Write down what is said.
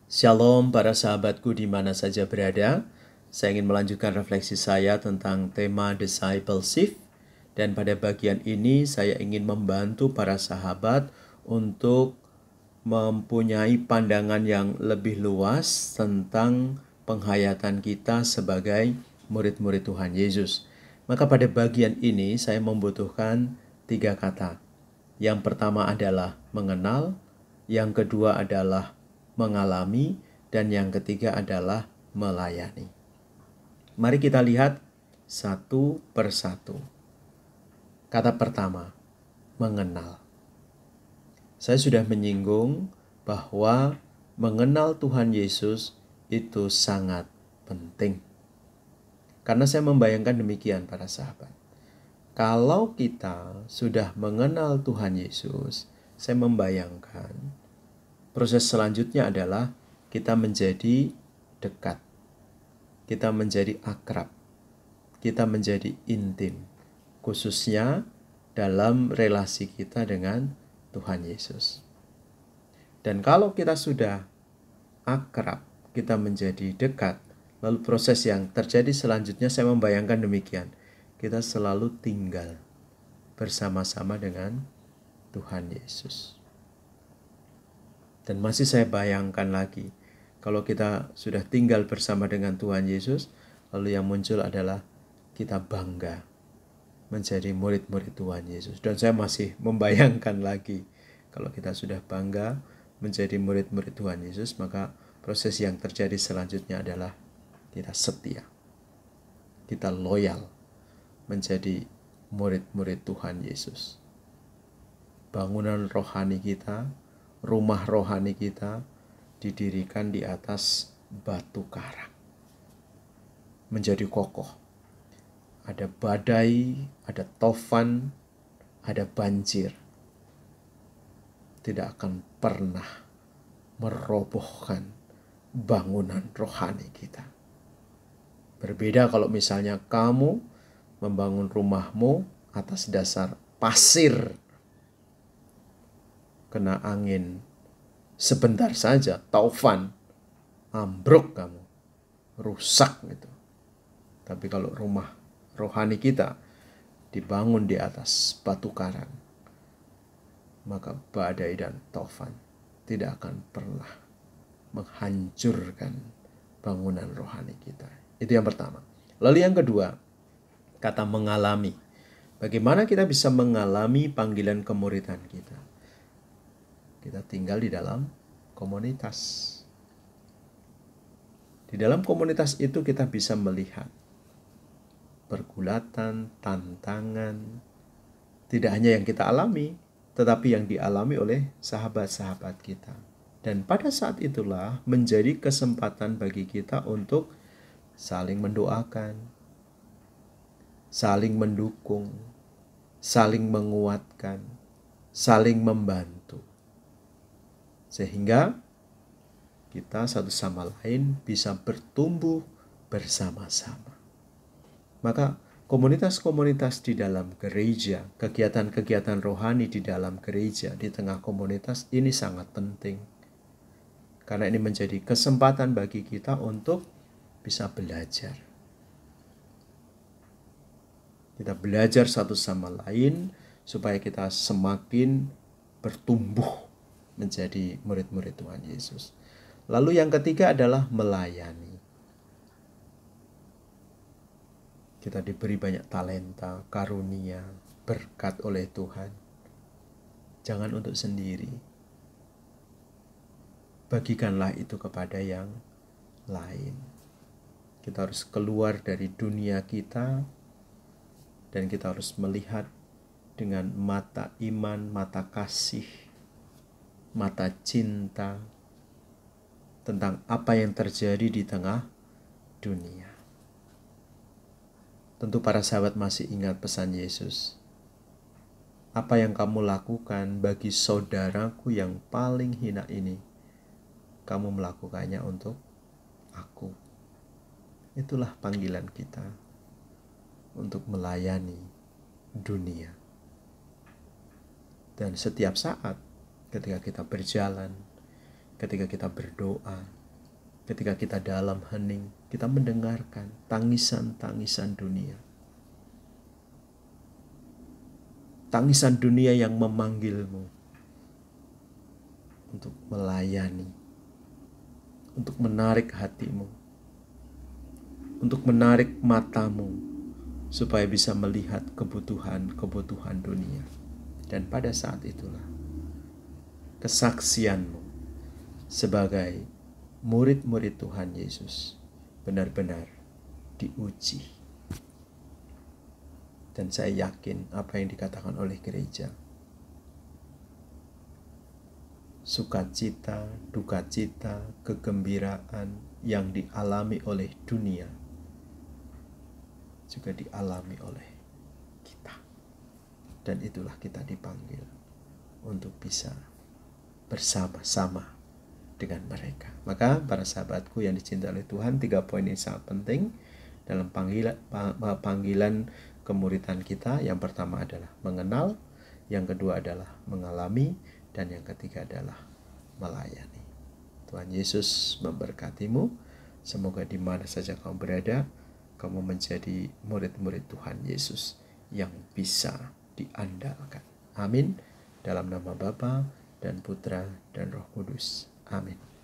Shalom para sahabatku di mana saja berada. Saya ingin melanjutkan refleksi saya tentang tema discipleship. Dan pada bagian ini saya ingin membantu para sahabat untuk mempunyai pandangan yang lebih luas tentang penghayatan kita sebagai murid-murid Tuhan Yesus. Maka pada bagian ini saya membutuhkan 3 kata. Yang pertama adalah mengenal, yang kedua adalah mengalami, dan yang ketiga adalah melayani. Mari kita lihat satu persatu. Kata pertama, mengenal. Saya sudah menyinggung bahwa mengenal Tuhan Yesus itu sangat penting. Karena saya membayangkan demikian para sahabat. Kalau kita sudah mengenal Tuhan Yesus, saya membayangkan proses selanjutnya adalah kita menjadi dekat, kita menjadi akrab, kita menjadi intim, khususnya dalam relasi kita dengan Tuhan Yesus. Dan kalau kita sudah akrab, kita menjadi dekat, lalu proses yang terjadi selanjutnya saya membayangkan demikian. Kita selalu tinggal bersama-sama dengan Tuhan Yesus. Dan masih saya bayangkan lagi, kalau kita sudah tinggal bersama dengan Tuhan Yesus, lalu yang muncul adalah kita bangga menjadi murid-murid Tuhan Yesus. Dan saya masih membayangkan lagi, kalau kita sudah bangga menjadi murid-murid Tuhan Yesus, maka proses yang terjadi selanjutnya adalah kita setia, kita loyal menjadi murid-murid Tuhan Yesus. Bangunan rohani kita, rumah rohani kita didirikan di atas batu karang. Menjadi kokoh. Ada badai, ada tofan, ada banjir. Tidak akan pernah merobohkan bangunan rohani kita. Berbeda kalau misalnya kamu membangun rumahmu atas dasar pasir. Kena angin sebentar saja, taufan, ambruk kamu, rusak gitu. Tapi kalau rumah rohani kita dibangun di atas batu karang, maka badai dan taufan tidak akan pernah menghancurkan bangunan rohani kita. Itu yang pertama. Lalu yang kedua, kata mengalami. Bagaimana kita bisa mengalami panggilan kemuridan kita? Kita tinggal di dalam komunitas. Di dalam komunitas itu kita bisa melihat pergulatan, tantangan, tidak hanya yang kita alami, tetapi yang dialami oleh sahabat-sahabat kita. Dan pada saat itulah menjadi kesempatan bagi kita untuk saling mendoakan, saling mendukung, saling menguatkan, saling membantu. Sehingga kita satu sama lain bisa bertumbuh bersama-sama. Maka komunitas-komunitas di dalam gereja, kegiatan-kegiatan rohani di dalam gereja, di tengah komunitas ini sangat penting. Karena ini menjadi kesempatan bagi kita untuk bisa belajar. Kita belajar satu sama lain supaya kita semakin bertumbuh menjadi murid-murid Tuhan Yesus. Lalu yang ketiga adalah melayani. Kita diberi banyak talenta, karunia, berkat oleh Tuhan. Jangan untuk sendiri. Bagikanlah itu kepada yang lain. Kita harus keluar dari dunia kita dan kita harus melihat dengan mata iman, mata kasih, mata cinta tentang apa yang terjadi di tengah dunia. Tentu para sahabat masih ingat pesan Yesus. Apa yang kamu lakukan bagi saudaraku yang paling hina ini, kamu melakukannya untuk aku. Itulah panggilan kita untuk melayani dunia. Dan setiap saat ketika kita berjalan, ketika kita berdoa, ketika kita dalam hening, kita mendengarkan tangisan-tangisan dunia. Tangisan dunia yang memanggilmu untuk melayani, untuk menarik hatimu, untuk menarik matamu, supaya bisa melihat kebutuhan-kebutuhan dunia. Dan pada saat itulah kesaksianmu sebagai murid-murid Tuhan Yesus benar-benar diuji. Dan saya yakin apa yang dikatakan oleh gereja, sukacita, dukacita, kegembiraan yang dialami oleh dunia juga dialami oleh kita. Dan itulah kita dipanggil untuk bisa bersama-sama dengan mereka. Maka para sahabatku yang dicintai oleh Tuhan, 3 poin ini sangat penting dalam panggilan kemuridan kita. Yang pertama adalah mengenal, yang kedua adalah mengalami, dan yang ketiga adalah melayani. Tuhan Yesus memberkatimu. Semoga di mana saja kamu berada, kamu menjadi murid-murid Tuhan Yesus yang bisa diandalkan. Amin. Dalam nama Bapa dan Putra dan Roh Kudus. Amin.